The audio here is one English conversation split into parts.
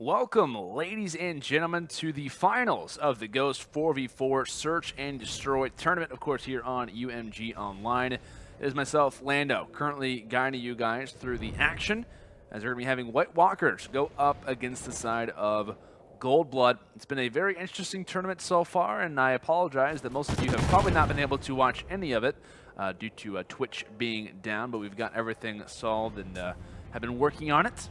Welcome, ladies and gentlemen, to the finals of the Ghost 4v4 Search and Destroy tournament, of course, here on UMG Online. It is myself, Lando, currently guiding you guys through the action, as we're going to be having WhiteWalkers go up against the side of Goldblood. It's been a very interesting tournament so far, and I apologize that most of you have probably not been able to watch any of it due to Twitch being down, but we've got everything solved and have been working on it.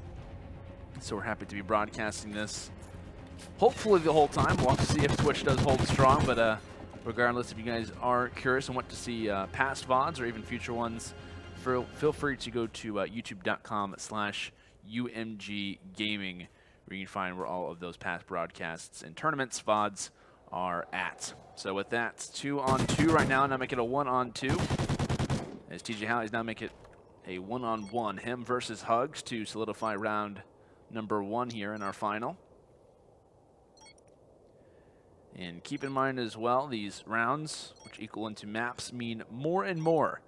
So we're happy to be broadcasting this, hopefully the whole time. We'll have to see if Twitch does hold strong, but regardless, if you guys are curious and want to see past VODs or even future ones, feel free to go to youtube.com/UMG Gaming, where you can find where all of those past broadcasts and tournaments, VODs, are at. So with that, it's 2-on-2 right now, now make it a 1-on-2. As TJ Hallie's now make it a 1-on-1, him versus Hugs to solidify round number 1 here in our final. And keep in mind as well, these rounds, which equal into maps, mean more and more,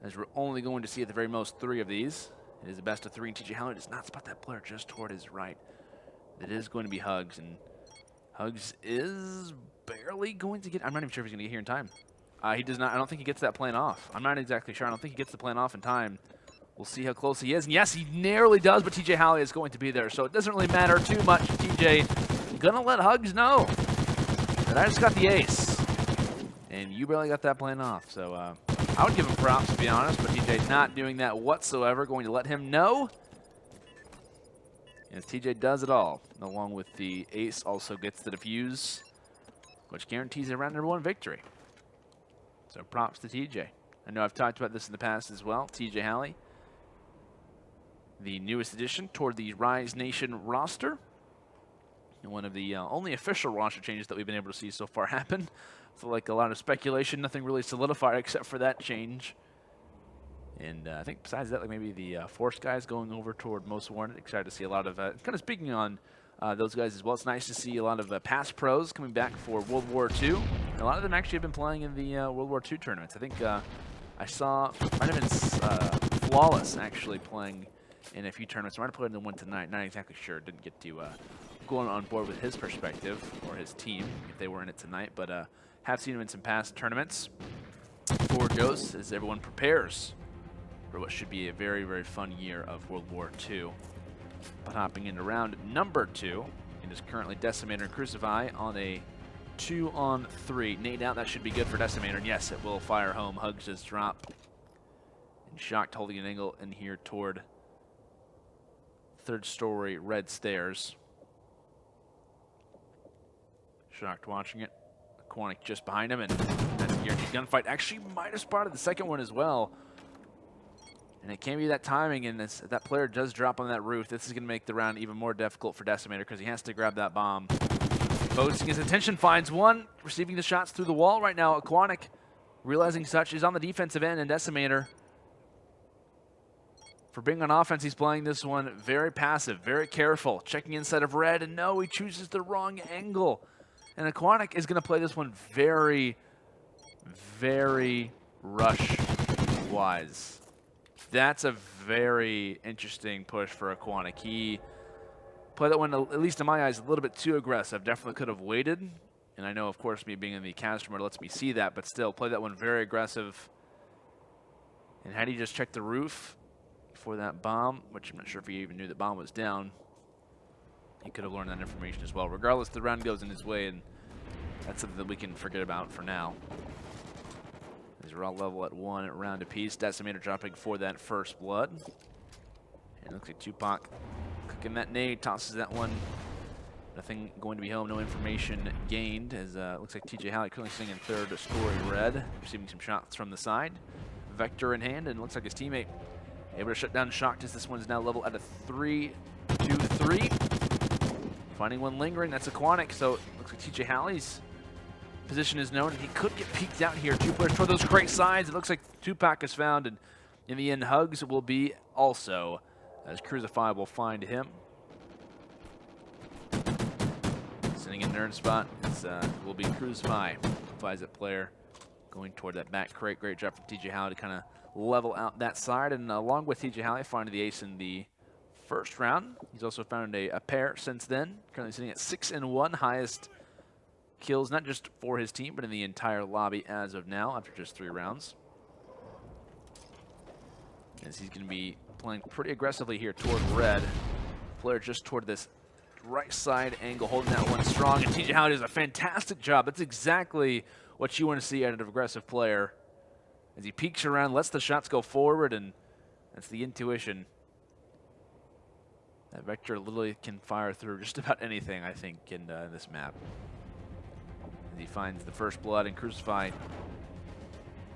as we're only going to see at the very most 3 of these. It is a best of 3, and TJ Hallie does not spot that player just toward his right. It is going to be Hugs, and Hugs is barely going to get, I'm not even sure if he's going to get here in time. He does not, I don't think he gets that plan off. I'm not exactly sure. I don't think he gets the plan off in time. We'll see how close he is. And yes, he narrowly does, but TJ Hallie is going to be there. So it doesn't really matter too much. TJ gonna let Hugs know that I just got the ace. And you barely got that plan off. So I would give him props, to be honest, but TJ not doing that whatsoever. Going to let him know. As TJ does it all, along with the ace, also gets the defuse, which guarantees a round number 1 victory. So props to TJ. I know I've talked about this in the past as well. TJ Hallie, the newest addition toward the Rise Nation roster. And one of the only official roster changes that we've been able to see so far happen. I feel like a lot of speculation, nothing really solidified except for that change. And I think besides that, like maybe the Force guys going over toward Most Wanted. Excited to see a lot of, kind of speaking on those guys as well. It's nice to see a lot of past pros coming back for World War II. A lot of them actually have been playing in the World War II tournaments. I think I saw Flawless actually playing in a few tournaments. I might have played in the one tonight. Not exactly sure. Didn't get to go on board with his perspective or his team if they were in it tonight. But have seen him in some past tournaments for Ghosts as everyone prepares for what should be a very, very fun year of World War II. But hopping into round number 2, it is currently Decimator and Crucify on a 2-on-3. Nade out, that should be good for Decimator. And yes, it will fire home. Hugs does drop. And Shocked holding an angle in here toward 3rd story red stairs. Shocked watching it. Aquanic just behind him, and that's a guaranteed gunfight. Actually might have spotted the second one as well. And it can be that timing, and that player does drop on that roof. This is going to make the round even more difficult for Decimator because he has to grab that bomb. Focusing his attention, finds one, receiving the shots through the wall right now. Aquanic, realizing such, is on the defensive end, and Decimator, for being on offense, he's playing this one very passive, very careful, checking inside of red, and no, he chooses the wrong angle. And Aquanic is going to play this one very, very rush-wise. That's a very interesting push for Aquanic. He played that one, at least in my eyes, a little bit too aggressive. Definitely could have waited. And I know, of course, me being in the caster mode lets me see that, but still, played that one very aggressive. And had he just checked the roof for that bomb, which I'm not sure if he even knew the bomb was down, he could have learned that information as well. Regardless, the round goes in his way, and that's something that we can forget about for now. As we're all level at 1 round apiece. Decimator dropping for that first blood. And it looks like Tupac cooking that nade, tosses that one. Nothing going to be home, no information gained, as looks like TJ Hallie currently sitting in 3rd story red, receiving some shots from the side. Vector in hand, and looks like his teammate able to shut down Shocked as this one's now level at a 3-2-3. Finding one lingering, that's Aquanic, so it looks like TJ Hallie's position is known, and he could get peeked out here. 2 players toward those great sides. It looks like Tupac is found, and in the end, Hugs will be also, as Crucify will find him. Sitting in nerd spot will be Crucify. Finds that player going toward that back crate. Great job from TJ Hallie to kind of level out that side, and along with TJ Hallie, finding the ace in the first round. He's also found a pair since then. Currently sitting at 6-1, highest kills, not just for his team, but in the entire lobby as of now after just 3 rounds. As he's going to be playing pretty aggressively here toward red. Player just toward this right side angle, holding that one strong. And TJ Howard does a fantastic job. That's exactly what you want to see out of an aggressive player. As he peeks around, lets the shots go forward, and that's the intuition. That Vector literally can fire through just about anything, I think, in this map. As he finds the first blood and Crucify,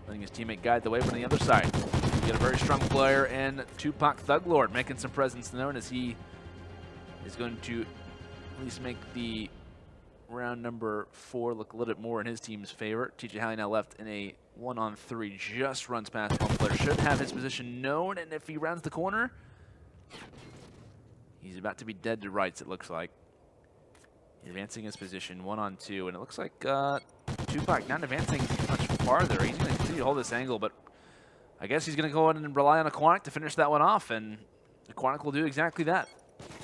letting his teammate guide the way from the other side. You get a very strong player and Tupac Thuglord making some presence known, as he is going to at least make the round number 4 look a little bit more in his team's favor. TJ Halley now left in a 1-on-3, just runs past one player. Should have his position known, and if he rounds the corner, he's about to be dead to rights, it looks like. Advancing his position, 1-on-2, and it looks like Tupac not advancing much farther. He's going to continue to hold this angle, but I guess he's going to go ahead and rely on Aquatic to finish that one off, and Aquatic will do exactly that.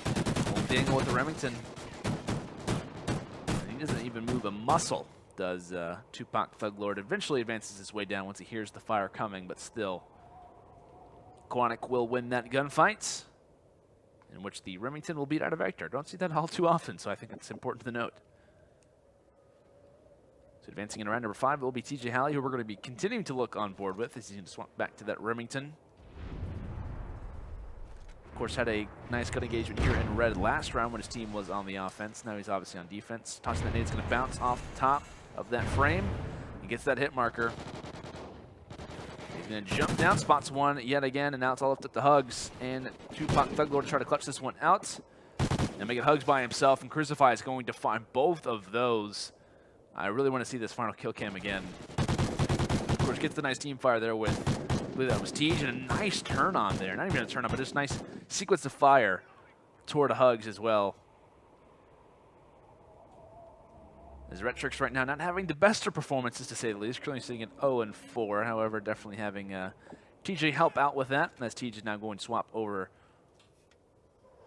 Hold the angle with the Remington. And he doesn't even move a muscle, does Tupac Thuglord. Eventually advances his way down once he hears the fire coming, but still, Aquatic will win that gunfight, in which the Remington will beat out a Vector. Don't see that all too often, so I think it's important to note. So advancing in round number 5, it will be TJ Halley, who we're going to be continuing to look on board with, as he's going to swap back to that Remington. Of course, had a nice gun engagement here in red last round when his team was on the offense. Now he's obviously on defense. Tossing that nade's going to bounce off the top of that frame. He gets that hit marker. He's going to jump down, spots one yet again, and now it's all up to Hugs. And Tupac Thuglord to try to clutch this one out and make it Hugs by himself. And Crucify is going to find both of those. I really want to see this final kill cam again. Of course, gets the nice team fire there with, I believe that was Tej, and a nice turn on there. Not even a turn on, but just a nice sequence of fire toward Hugs as well. As Retrix right now not having the best of performances, to say the least. Currently sitting at 0-4, however, definitely having TJ help out with that. As TJ is now going to swap over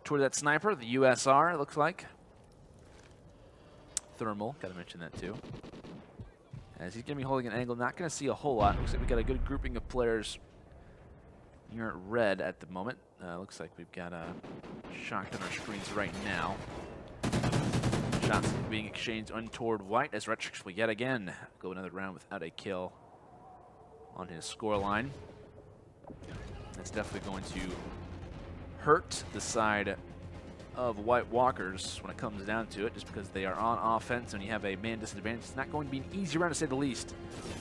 toward that sniper, the USR, it looks like. Thermal, got to mention that too. As he's going to be holding an angle, not going to see a whole lot. Looks like we've got a good grouping of players here at red at the moment. Looks like we've got a Shocked on our screens right now. Shots being exchanged on toward white, as Retrix will yet again go another round without a kill on his scoreline. That's definitely going to hurt the side of WhiteWalkers when it comes down to it, just because they are on offense and you have a man disadvantage. It's not going to be an easy round, to say the least,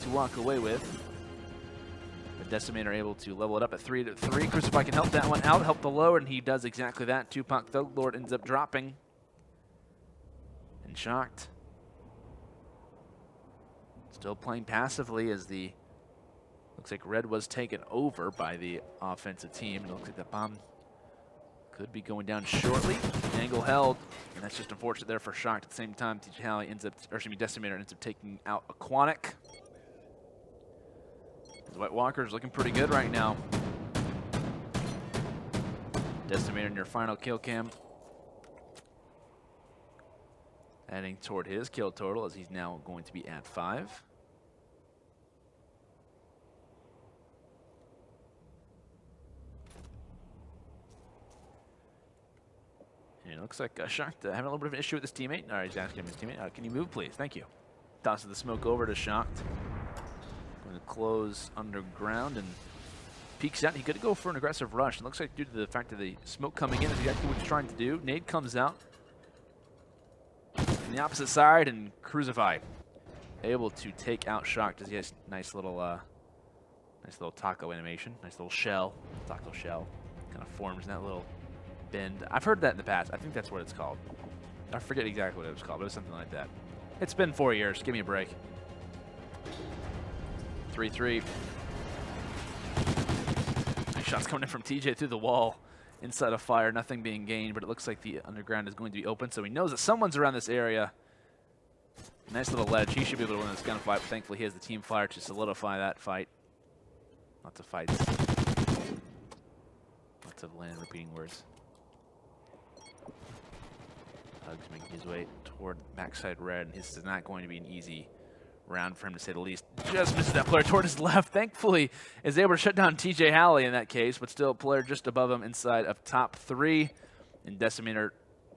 to walk away with. But Decimator able to level it up at 3-3. Crucify can help that one out, help the lower, and he does exactly that. Tupac Thuglord ends up dropping. And Shocked still playing passively, as the looks like red was taken over by the offensive team. It looks like the bomb could be going down shortly. Angle held, and that's just unfortunate there for Shocked. At the same time, TJ Halley ends up, or excuse me, Decimator ends up taking out Aquatic. The WhiteWalkers looking pretty good right now. Decimator in your final kill cam. Adding toward his kill total, as he's now going to be at 5. And it looks like Shocked having a little bit of an issue with his teammate. All right, he's asking him his teammate, can you move, please? Thank you. Tosses the smoke over to Shocked. Going to close underground and peeks out. He could go for an aggressive rush. It looks like due to the fact that the smoke coming in is exactly what he's trying to do. Nade comes out on the opposite side, and Crucify able to take out Shocked, as he has nice little taco animation, nice little shell, taco shell, kind of forms in that little bend. I've heard that in the past. I think that's what it's called. I forget exactly what it was called, but it was something like that. It's been 4 years. Give me a break. 3-3. Nice shots coming in from TJ through the wall. Inside of fire, nothing being gained, but it looks like the underground is going to be open, so he knows that someone's around this area. Nice little ledge. He should be able to win this gunfight, but thankfully he has the team fire to solidify that fight. Lots of fights. Lots of land repeating words. Hugs making his way toward backside red. This is not going to be an easy round for him, to say the least. Just misses that player toward his left. Thankfully, is able to shut down TJ Halley in that case, but still a player just above him inside of top 3. And Decimator,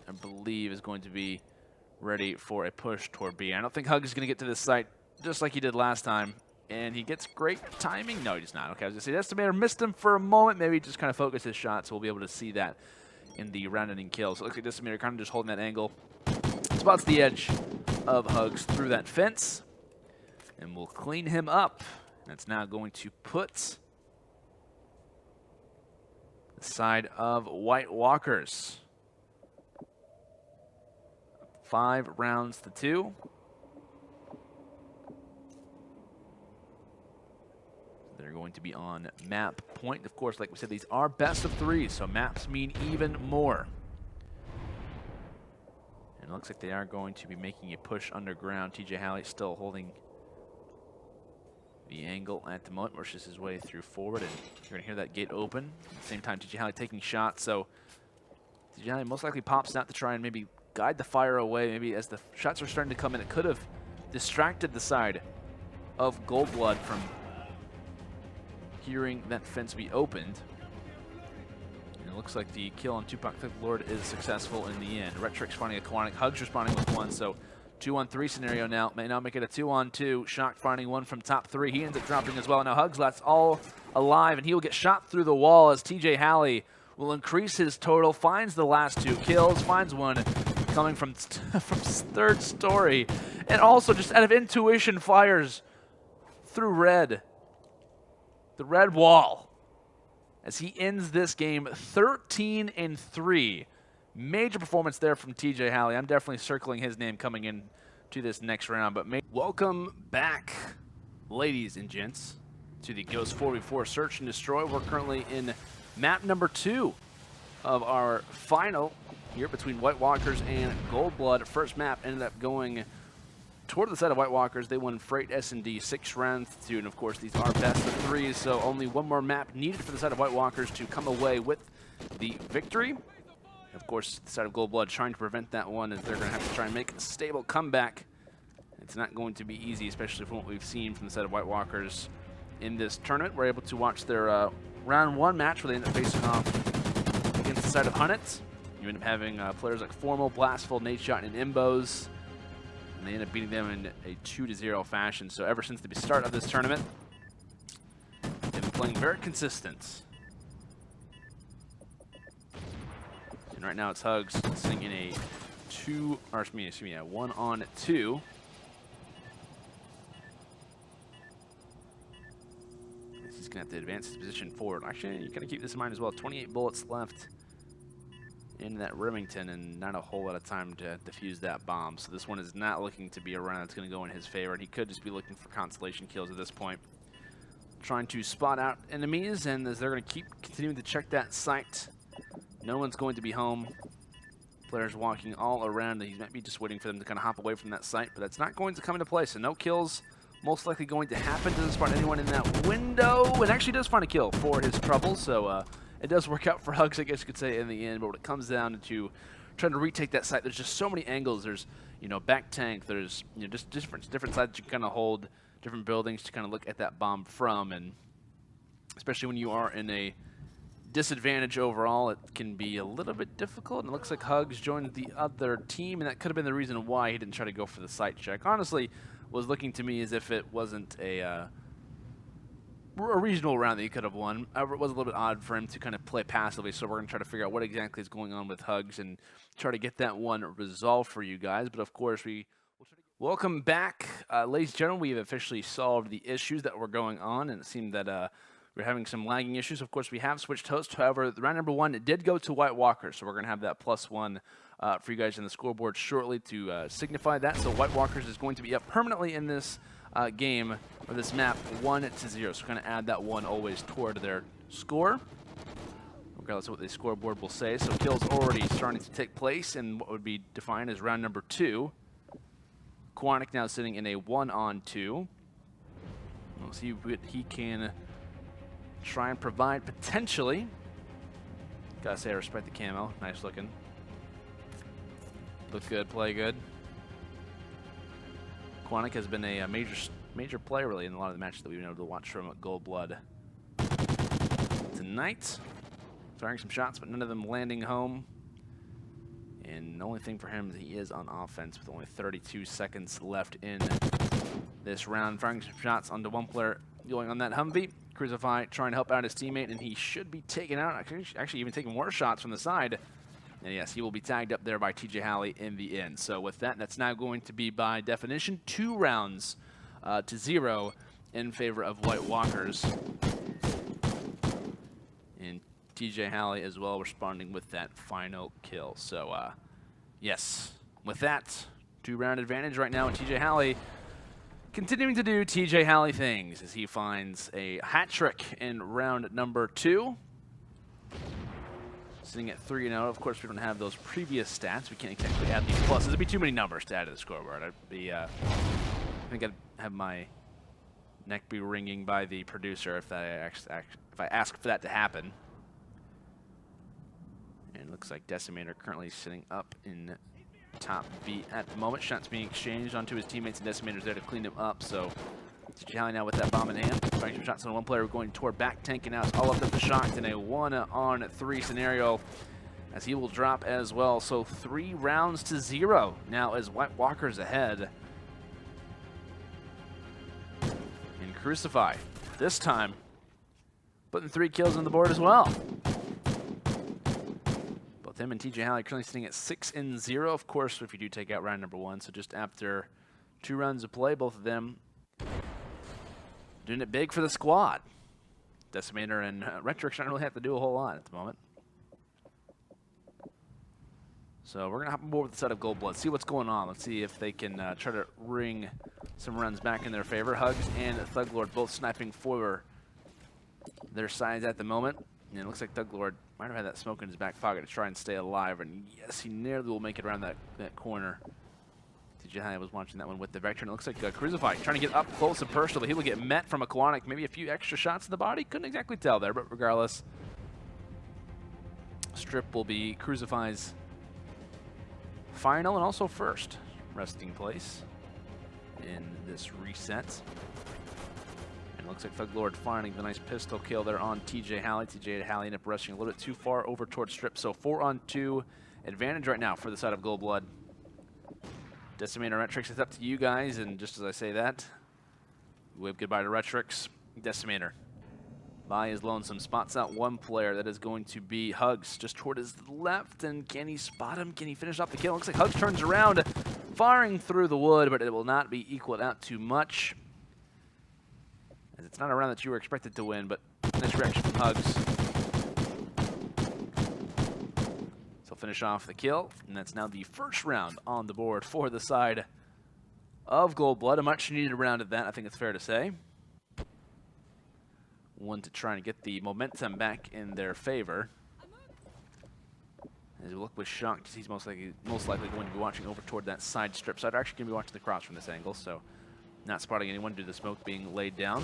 I believe, is going to be ready for a push toward B. I don't think Hugs is going to get to this site just like he did last time. And he gets great timing. No, he's not. Okay, I was going to say Decimator missed him for a moment. Maybe just kind of focus his shot, so we'll be able to see that in the round-ending kills. So it looks like Decimator kind of just holding that angle. Spots the edge of Hugs through that fence. And we'll clean him up. That's now going to put the side of WhiteWalkers 5 rounds to 2. They're going to be on map point. Of course, like we said, these are best of 3, so maps mean even more. And it looks like they are going to be making a push underground. TJ Halley still holding the angle at the moment, pushes his way through forward, and you're going to hear that gate open. At the same time, TJ Halley taking shots, so TJ Halley most likely pops out to try and maybe guide the fire away. Maybe as the shots are starting to come in, it could have distracted the side of Goldblood from hearing that fence be opened. And it looks like the kill on Tupac Lord is successful in the end. Retrix finding a Quantic, Hugs responding with 1, so 2-on-3 scenario now. May now make it a 2-on-2. Shock finding 1 from top 3. He ends up dropping as well. Now Hugs left all alive, and he will get shot through the wall as TJ Halley will increase his total, finds the last 2 kills, finds one coming from third story, and also just out of intuition fires through red. The red wall as he ends this game 13-3. Major performance there from TJ Halley. I'm definitely circling his name coming in to this next round. But welcome back, ladies and gents, to the Ghost 4v4 Search and Destroy. We're currently in map number 2 of our final here between WhiteWalkers and Goldblood. First map ended up going toward the side of WhiteWalkers. They won Freight S&D 6 rounds to 2, and of course these are best of 3, so only one more map needed for the side of WhiteWalkers to come away with the victory. Of course, the side of Goldblood trying to prevent that one, as they're going to have to try and make a stable comeback. It's not going to be easy, especially from what we've seen from the side of WhiteWalkers in this tournament. We're able to watch their round 1 match where they end up facing off against the side of Hunnits. You end up having players like Formal, Blastful, Nadeshot, and Imbos. And they end up beating them in a 2-0 fashion. So ever since the start of this tournament, they've been playing very consistent. And right now it's Hugs sitting in a 1-on-2. He's gonna have to advance his position forward. Actually, you gotta keep this in mind as well. 28 bullets left in that Remington, and not a whole lot of time to defuse that bomb. So this one is not looking to be a round that's gonna go in his favor. And he could just be looking for consolation kills at this point, trying to spot out enemies. And as they're gonna keep continuing to check that site, no one's going to be home. Players walking all around. He might be just waiting for them to kind of hop away from that site, but that's not going to come into play. So no kills most likely going to happen. Doesn't spot anyone in that window, and actually does find a kill for his trouble. So it does work out for Hugs, I guess you could say, in the end. But when it comes down to trying to retake that site, there's just so many angles. There's, you know, back tank. There's, you know, just different sides you can kind of hold, different buildings to kind of look at that bomb from, and especially when you are in a disadvantage overall, it can be a little bit difficult. And it looks like Hugs joined the other team, and that could have been the reason why he didn't try to go for the site check. Honestly, was looking to me as if it wasn't a regional round that he could have won. However, it was a little bit odd for him to kind of play passively, so we're going to try to figure out what exactly is going on with Hugs and try to get that one resolved for you guys. But of course, welcome back, ladies and gentlemen. We have officially solved the issues that were going on, and it seemed that we're having some lagging issues. Of course, we have switched hosts. However, the round number 1, it did go to WhiteWalkers, so we're going to have that +1 for you guys in the scoreboard shortly to signify that. So WhiteWalkers is going to be up permanently in this game, or this map, 1-0. So we're going to add that 1 always toward their score, regardless of what the scoreboard will say. So kills already starting to take place in what would be defined as round number 2. Quantic now sitting in a 1-on-2. We'll see what he can try and provide potentially. Gotta say, I respect the camo. Nice looking. Look good, play good. Quantic has been a major player really in a lot of the matches that we've been able to watch from Gold Blood tonight. Firing some shots, but none of them landing home. And the only thing for him is he is on offense with only 32 seconds left in this round. Firing some shots onto one player going on that Humvee. Crucify trying to help out his teammate, and he should be taken out. Actually even taking more shots from the side. And yes, he will be tagged up there by TJ Halley in the end. So with that, that's now going to be, by definition, 2 rounds to 0 in favor of WhiteWalkers. And TJ Halley as well responding with that final kill. So yes, with that, 2-round advantage right now, and TJ Halley continuing to do TJ Halley things as he finds a hat trick in round number 2. Sitting at 3-0. Of course, we don't have those previous stats. We can't exactly add these pluses. It'd be too many numbers to add to the scoreboard. I think I'd have my neck be ringing by the producer if I asked for that to happen. And it looks like Decimator currently sitting up in top B at the moment. Shots being exchanged onto his teammates, and Decimator's there to clean him up. So TJ Halley now with that bomb in hand. Firing some shots on one player going toward back tank, and now it's all up to the Shocked in a 1-on-3 scenario as he will drop as well. So 3 rounds to 0 now as WhiteWalkers ahead. And Crucify, this time, putting 3 kills on the board as well. Both him and TJ Halley currently sitting at 6-0. Of course, if you do take out round number 1, so just after 2 rounds of play, both of them doing it big for the squad. Decimator and Retrix don't really have to do a whole lot at the moment. So we're going to hop on board with the set of Gold Blood, see what's going on. Let's see if they can try to ring some runs back in their favor. Hugs and Thuglord both sniping for their sides at the moment. And it looks like Thuglord might have had that smoke in his back pocket to try and stay alive. And yes, he nearly will make it around that corner. TJ Halley was watching that one with the Vector, and it looks like Crucify trying to get up close and personal, but he will get met from a Quantic. Maybe a few extra shots in the body. Couldn't exactly tell there, but regardless, Strip will be Crucify's final and also first resting place in this reset. And it looks like Thuglord finding the nice pistol kill there on TJ Halley. TJ Halley ended up rushing a little bit too far over towards Strip, so 4-on-2 advantage right now for the side of Gold Blood. Decimator Retrix is up to you guys, and just as I say that, wave goodbye to Retrix. Decimator by his lonesome spots out one player. That is going to be Hugs just toward his left, and can he spot him? Can he finish off the kill? Looks like Hugs turns around, firing through the wood, but it will not be equaled out too much, as it's not a round that you were expected to win, but nice reaction from Hugs. Finish off the kill, and that's now the first round on the board for the side of Gold Blood. A much needed round of that, I think it's fair to say. One to try and get the momentum back in their favor. As we look with Shocked, he's most likely going to be watching over toward that side strip side. Actually going to be watching the cross from this angle, so not spotting anyone due to the smoke being laid down.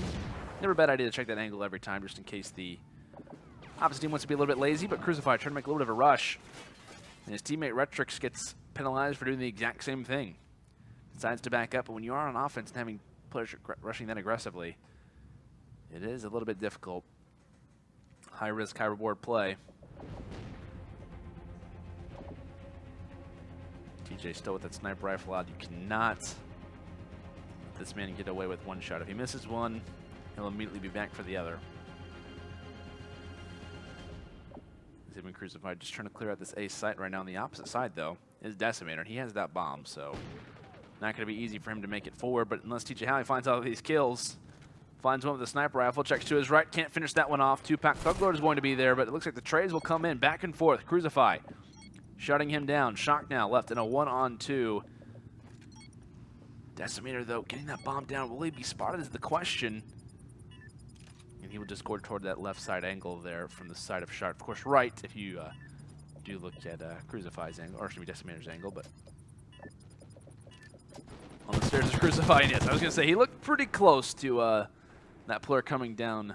Never a bad idea to check that angle every time, just in case the opposite team wants to be a little bit lazy, but Crucify trying to make a little bit of a rush. And his teammate Retrix gets penalized for doing the exact same thing. Decides to back up, but when you are on offense and having players rushing that aggressively, it is a little bit difficult. High risk, high reward play. TJ still with that sniper rifle out. You cannot let this man get away with one shot. If he misses one, he'll immediately be back for the other. He's been Crucified, just trying to clear out this A site right now. On the opposite side, though, is Decimator, and he has that bomb, so not going to be easy for him to make it forward. But unless TJ Halley finds all of these kills, finds one with a sniper rifle, checks to his right, can't finish that one off. 2-pack Thuglord is going to be there, but it looks like the trades will come in back and forth. Crucify shutting him down. Shock now left in a 1-on-2. Decimator, though, getting that bomb down. Will he be spotted is the question. And he will just go toward that left side angle there from the side of Sharp. Of course, right if you do look at Crucify's angle, or excuse me, Decimator's angle, but on the stairs is Crucify. Yes, I was going to say, he looked pretty close to that player coming down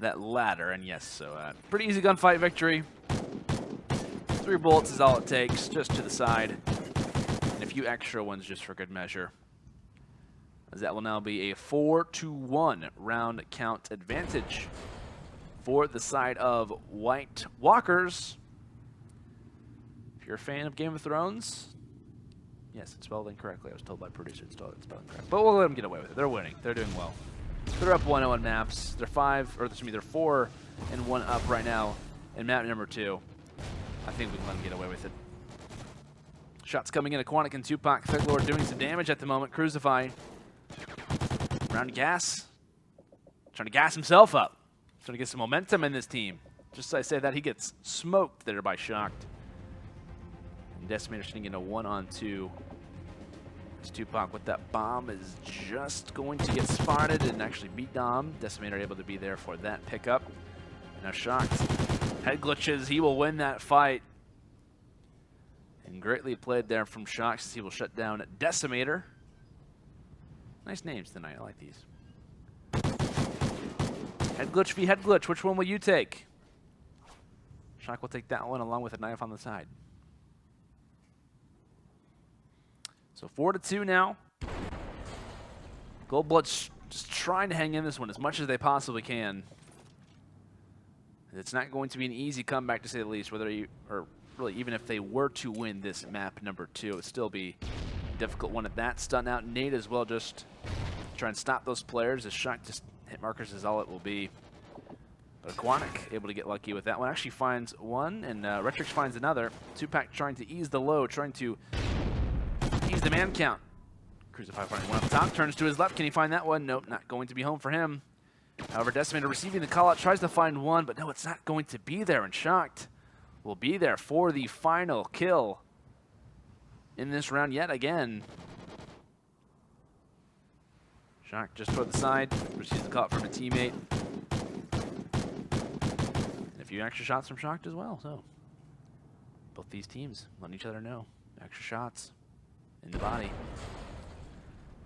that ladder, and yes, so pretty easy gunfight victory 3 bullets is all it takes, just to the side. And a few extra ones just for good measure. As that will now be a 4-1 round count advantage for the side of WhiteWalkers. If you're a fan of Game of Thrones, yes, it's spelled incorrectly. I was told by producer it's spelled incorrect. But we'll let them get away with it. They're winning. They're doing well. They're up 1-0 on maps. They're 4 and 1 up right now in map number 2. I think we can let them get away with it. Shots coming in. Aquatic and Tupac. Thuglord doing some damage at the moment. Crucify. Round of gas. Trying to gas himself up. Trying to get some momentum in this team. Just as I say that, he gets smoked there by Shocked. And Decimator sitting in a 1-on-2. As Tupac with that bomb is just going to get spotted and actually beat Dom. Decimator able to be there for that pickup. Now Shocked. Head glitches. He will win that fight. And greatly played there from Shocked as he will shut down Decimator. Nice names tonight. I like these. Head glitch v. head glitch. Which one will you take? Shock will take that one along with a knife on the side. So 4-2 now. Goldblood's just trying to hang in this one as much as they possibly can. It's not going to be an easy comeback to say the least. Whether you, or really even if they were to win this map number 2, it would still be a difficult one at that. Stun out Nate as well, just try and stop those players. As Shock just hit markers is all it will be. But Aquatic able to get lucky with that one. Actually finds one, and Retrix finds another. Tupac trying to ease the load, trying to ease the man count. Crucify finding one up top, turns to his left. Can he find that one? Nope, not going to be home for him. However, Decimator receiving the call out, tries to find one, but no, it's not going to be there. And Shocked will be there for the final kill in this round yet again. Shock just toward the side, receives the call out from a teammate. And a few extra shots from Shocked as well, so both these teams letting each other know. Extra shots in the body.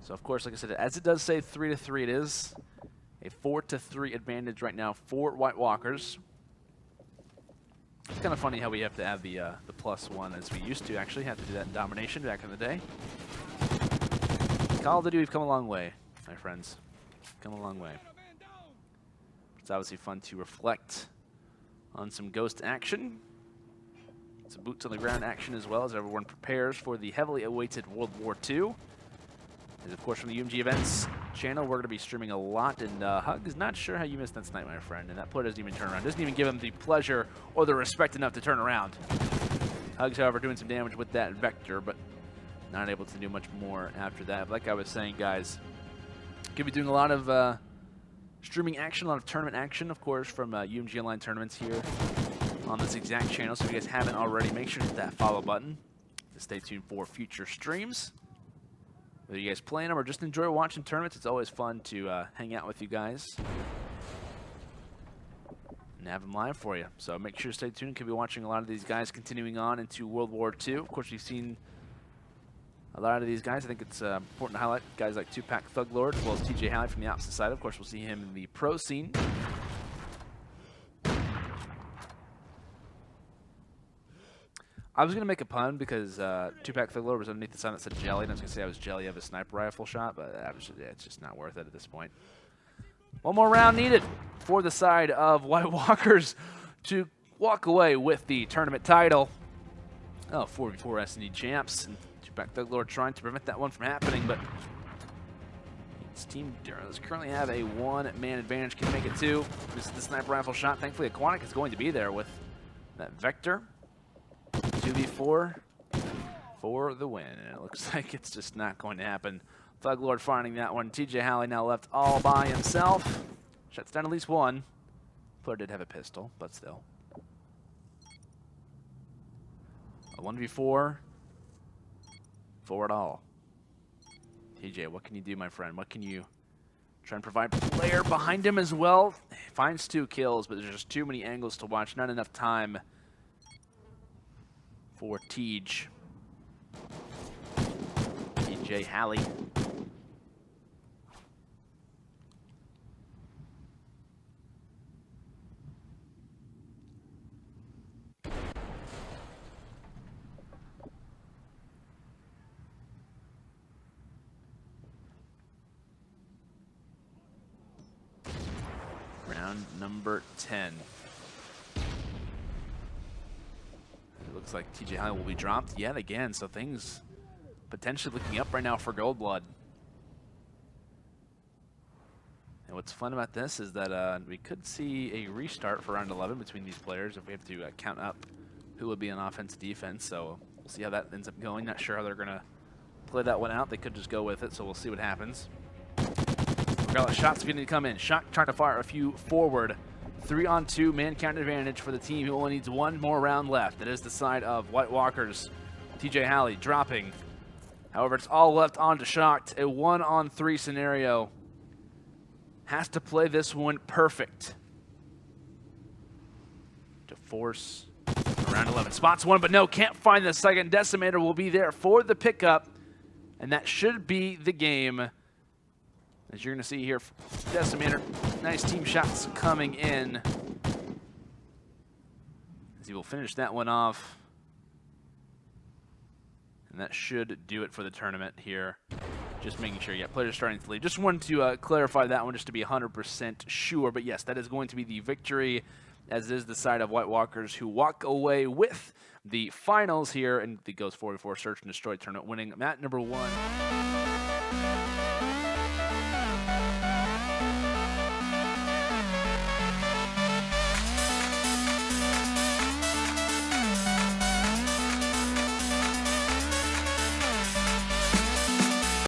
So of course, like I said, as it does say 3-3, it is a 4-3 advantage right now for WhiteWalkers. It's kind of funny how we have to add the +1 as we used to actually have to do that in Domination back in the day. Call of Duty, we've come a long way, my friends. Come a long way. It's obviously fun to reflect on some Ghost action. Some boots on the ground action as well as everyone prepares for the heavily awaited World War II. And of course from the UMG Events channel, we're going to be streaming a lot, and Hug is not sure how you missed that tonight, my friend, and that player doesn't even turn around. Doesn't even give him the pleasure or the respect enough to turn around. Hugs, however, doing some damage with that Vector, but not able to do much more after that. Like I was saying, guys, going to be doing a lot of streaming action, a lot of tournament action, of course, from UMG Online tournaments here on this exact channel. So if you guys haven't already, make sure to hit that follow button to stay tuned for future streams. Whether you guys playing them or just enjoy watching tournaments, it's always fun to hang out with you guys and have them live for you. So make sure to stay tuned. Could be watching a lot of these guys continuing on into World War II. Of course, we've seen a lot of these guys. I think it's important to highlight guys like Tupac Thuglord as well as TJ Halley from the opposite side. Of course, we'll see him in the pro scene. I was going to make a pun because Tupac Thuglord was underneath the sign that said jelly, and I was going to say I was jelly of a sniper rifle shot, but it's just not worth it at this point. One more round needed for the side of WhiteWalkers to walk away with the tournament title. Oh, 4v4 S&D champs, and Tupac Thuglord trying to prevent that one from happening, but his team does currently have a one-man advantage, can make it 2. This is the sniper rifle shot. Thankfully, Aquatic is going to be there with that Vector. 2v4 for the win, and it looks like it's just not going to happen. Thuglord finding that one. TJ Halley now left all by himself. Shuts down at least one. Player did have a pistol, but still. A 1v4 for it all. TJ, what can you do, my friend? What can you try and provide? Player behind him as well. Finds 2 kills, but there's just too many angles to watch. Not enough time for TJ Halley. number 10. It looks like TJ High will be dropped yet again, so things potentially looking up right now for Goldblood. And what's fun about this is that we could see a restart for round 11 between these players if we have to count up who would be on offense defense. So we'll see how that ends up going. Not sure how they're going to play that one out. They could just go with it, so we'll see what happens. Regardless, shots beginning to come in. Shock trying to fire a few forward. 3-on-2 man count advantage for the team who only needs one more round left. It is the side of WhiteWalkers. TJ Halley dropping. However, it's all left on to Shocked. A 1-on-3 scenario. Has to play this one perfect to force round 11. Spots one, but no, can't find the second. Decimator will be there for the pickup, and that should be the game. As you're going to see here, Decimator, nice team shots coming in. As he will finish that one off. And that should do it for the tournament here. Just making sure, yeah, players starting to leave. Just wanted to clarify that one just to be 100% sure. But yes, that is going to be the victory, as is the side of WhiteWalkers, who walk away with the finals here. And it goes 4-4 Search and Destroy tournament, winning mat number 1.